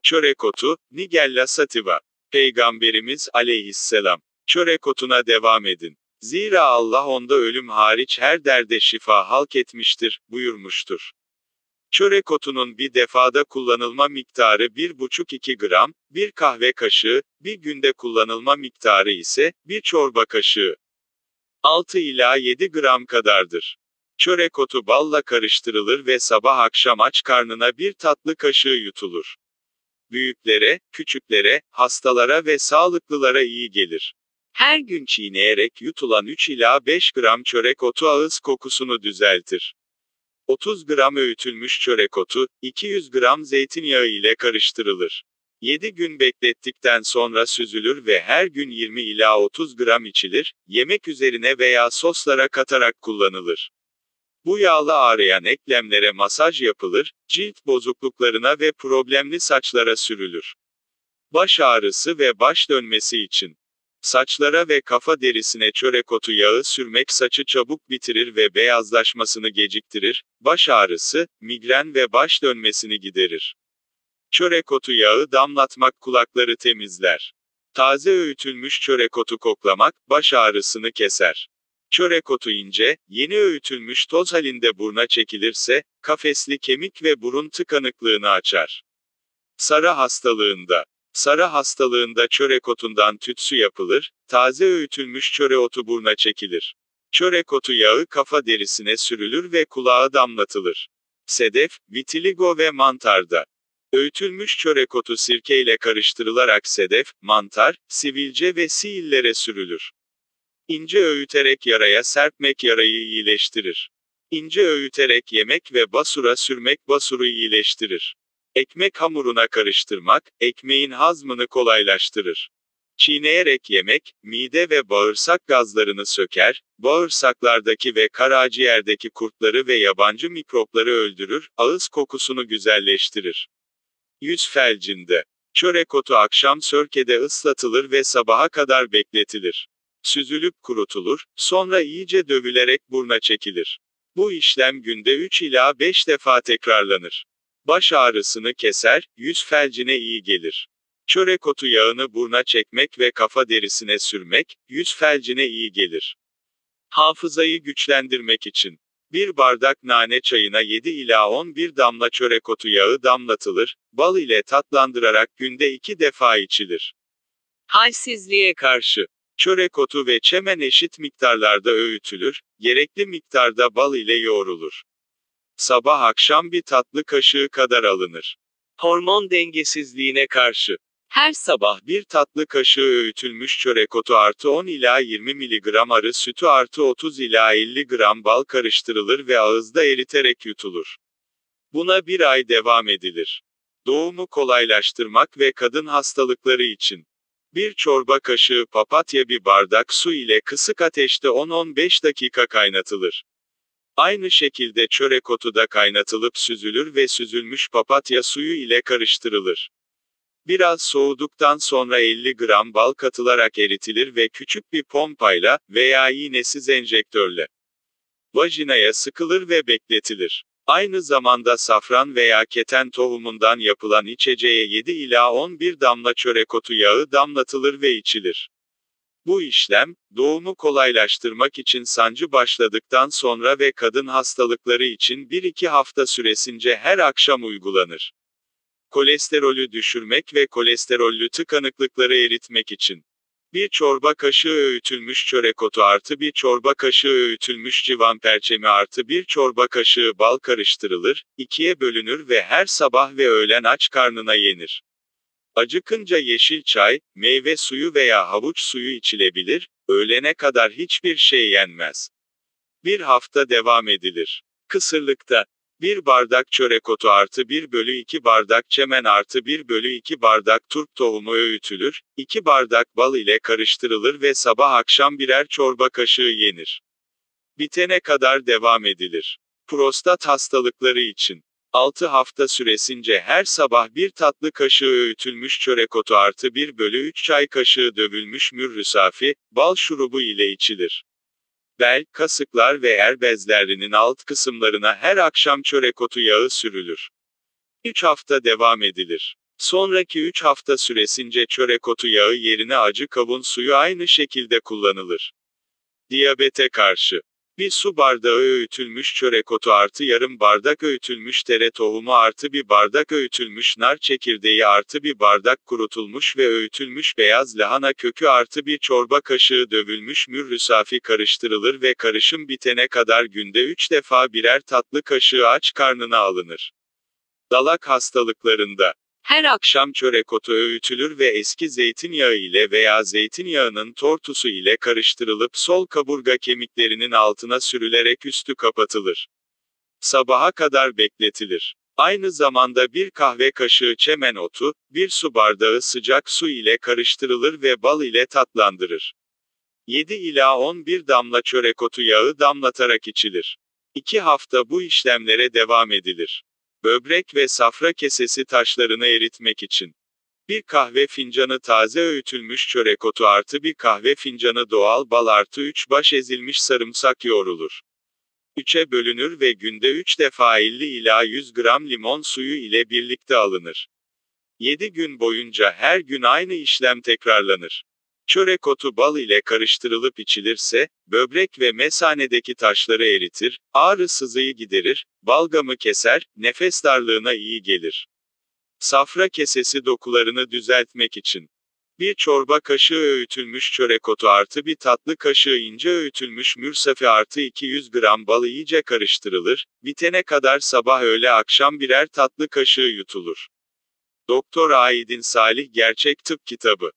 Çörek otu, Nigella sativa. Peygamberimiz aleyhisselam, çörek otuna devam edin. Zira Allah onda ölüm hariç her derde şifa halk etmiştir, buyurmuştur. Çörek otunun bir defada kullanılma miktarı 1,5-2 gram, bir kahve kaşığı, bir günde kullanılma miktarı ise, bir çorba kaşığı. 6 ila 7 gram kadardır. Çörek otu balla karıştırılır ve sabah akşam aç karnına bir tatlı kaşığı yutulur. Büyüklere, küçüklere, hastalara ve sağlıklılara iyi gelir. Her gün çiğneyerek yutulan 3 ila 5 gram çörek otu ağız kokusunu düzeltir. 30 gram öğütülmüş çörek otu, 200 gram zeytinyağı ile karıştırılır. 7 gün beklettikten sonra süzülür ve her gün 20 ila 30 gram içilir, yemek üzerine veya soslara katarak kullanılır. Bu yağla ağrıyan eklemlere masaj yapılır, cilt bozukluklarına ve problemli saçlara sürülür. Baş ağrısı ve baş dönmesi için. Saçlara ve kafa derisine çörek otu yağı sürmek saçı çabuk bitirir ve beyazlaşmasını geciktirir, baş ağrısı, migren ve baş dönmesini giderir. Çörek otu yağı damlatmak kulakları temizler. Taze öğütülmüş çörek otu koklamak, baş ağrısını keser. Çörek otu ince, yeni öğütülmüş toz halinde buruna çekilirse, kafesli kemik ve burun tıkanıklığını açar. Sarı hastalığında. Sarı hastalığında çörek otundan tütsü yapılır, taze öğütülmüş çörek otu buruna çekilir. Çörek otu yağı kafa derisine sürülür ve kulağa damlatılır. Sedef, vitiligo ve mantarda. Öğütülmüş çörek otu sirke ile karıştırılarak sedef, mantar, sivilce ve siillere sürülür. İnce öğüterek yaraya serpmek yarayı iyileştirir. İnce öğüterek yemek ve basura sürmek basuru iyileştirir. Ekmek hamuruna karıştırmak, ekmeğin hazmını kolaylaştırır. Çiğneyerek yemek, mide ve bağırsak gazlarını söker, bağırsaklardaki ve karaciğerdeki kurtları ve yabancı mikropları öldürür, ağız kokusunu güzelleştirir. Yüz felcinde. Çörek otu akşam sörkede ıslatılır ve sabaha kadar bekletilir. Süzülüp kurutulur, sonra iyice dövülerek buruna çekilir. Bu işlem günde 3 ila 5 defa tekrarlanır. Baş ağrısını keser, yüz felcine iyi gelir. Çörek otu yağını buruna çekmek ve kafa derisine sürmek, yüz felcine iyi gelir. Hafızayı güçlendirmek için. Bir bardak nane çayına 7 ila 11 damla çörek otu yağı damlatılır, bal ile tatlandırarak günde 2 defa içilir. Halsizliğe karşı. Çörek otu ve çemen eşit miktarlarda öğütülür, gerekli miktarda bal ile yoğrulur. Sabah akşam bir tatlı kaşığı kadar alınır. Hormon dengesizliğine karşı. Her sabah bir tatlı kaşığı öğütülmüş çörek otu artı 10 ila 20 mg arı sütü artı 30 ila 50 gram bal karıştırılır ve ağızda eriterek yutulur. Buna bir ay devam edilir. Doğumu kolaylaştırmak ve kadın hastalıkları için. Bir çorba kaşığı papatya bir bardak su ile kısık ateşte 10-15 dakika kaynatılır. Aynı şekilde çörek otu da kaynatılıp süzülür ve süzülmüş papatya suyu ile karıştırılır. Biraz soğuduktan sonra 50 gram bal katılarak eritilir ve küçük bir pompayla veya iğnesiz enjektörle vajinaya sıkılır ve bekletilir. Aynı zamanda safran veya keten tohumundan yapılan içeceğe 7 ila 11 damla çörek otu yağı damlatılır ve içilir. Bu işlem, doğumu kolaylaştırmak için sancı başladıktan sonra ve kadın hastalıkları için 1-2 hafta süresince her akşam uygulanır. Kolesterolü düşürmek ve kolesterollü tıkanıklıkları eritmek için. Bir çorba kaşığı öğütülmüş çörek otu artı bir çorba kaşığı öğütülmüş civan perçemi artı bir çorba kaşığı bal karıştırılır, ikiye bölünür ve her sabah ve öğlen aç karnına yenir. Acıkınca yeşil çay, meyve suyu veya havuç suyu içilebilir, öğlene kadar hiçbir şey yenmez. Bir hafta devam edilir. Kısırlıkta. 1 bardak çörek otu artı 1/2 bardak çemen artı 1/2 bardak turp tohumu öğütülür, 2 bardak bal ile karıştırılır ve sabah akşam birer çorba kaşığı yenir. Bitene kadar devam edilir. Prostat hastalıkları için. 6 hafta süresince her sabah bir tatlı kaşığı öğütülmüş çörek otu artı 1/3 çay kaşığı dövülmüş mürrü safi, bal şurubu ile içilir. Bel, kasıklar ve er bezlerinin alt kısımlarına her akşam çörek otu yağı sürülür. 3 hafta devam edilir. Sonraki 3 hafta süresince çörek otu yağı yerine acı kavun suyu aynı şekilde kullanılır. Diyabete karşı. Bir su bardağı öğütülmüş çörek otu artı yarım bardak öğütülmüş tere tohumu artı bir bardak öğütülmüş nar çekirdeği artı bir bardak kurutulmuş ve öğütülmüş beyaz lahana kökü artı bir çorba kaşığı dövülmüş mürrü safi karıştırılır ve karışım bitene kadar günde 3 defa birer tatlı kaşığı aç karnına alınır. Dalak hastalıklarında her akşam çörek otu öğütülür ve eski zeytinyağı ile veya zeytinyağının tortusu ile karıştırılıp sol kaburga kemiklerinin altına sürülerek üstü kapatılır. Sabaha kadar bekletilir. Aynı zamanda bir kahve kaşığı çemen otu, bir su bardağı sıcak su ile karıştırılır ve bal ile tatlandırır. 7 ila 11 damla çörek otu yağı damlatarak içilir. 2 hafta bu işlemlere devam edilir. Böbrek ve safra kesesi taşlarını eritmek için. Bir kahve fincanı taze öğütülmüş çörek otu artı bir kahve fincanı doğal bal artı 3 baş ezilmiş sarımsak yoğrulur. 3'e bölünür ve günde 3 defa 50 ila 100 gram limon suyu ile birlikte alınır. 7 gün boyunca her gün aynı işlem tekrarlanır. Çörek otu bal ile karıştırılıp içilirse, böbrek ve mesanedeki taşları eritir, ağrı sızıyı giderir, balgamı keser, nefes darlığına iyi gelir. Safra kesesi dokularını düzeltmek için. Bir çorba kaşığı öğütülmüş çörek otu artı bir tatlı kaşığı ince öğütülmüş mürsafi artı 200 gram bal iyice karıştırılır, bitene kadar sabah öğle akşam birer tatlı kaşığı yutulur. Doktor Aydin Salih Gerçek Tıp Kitabı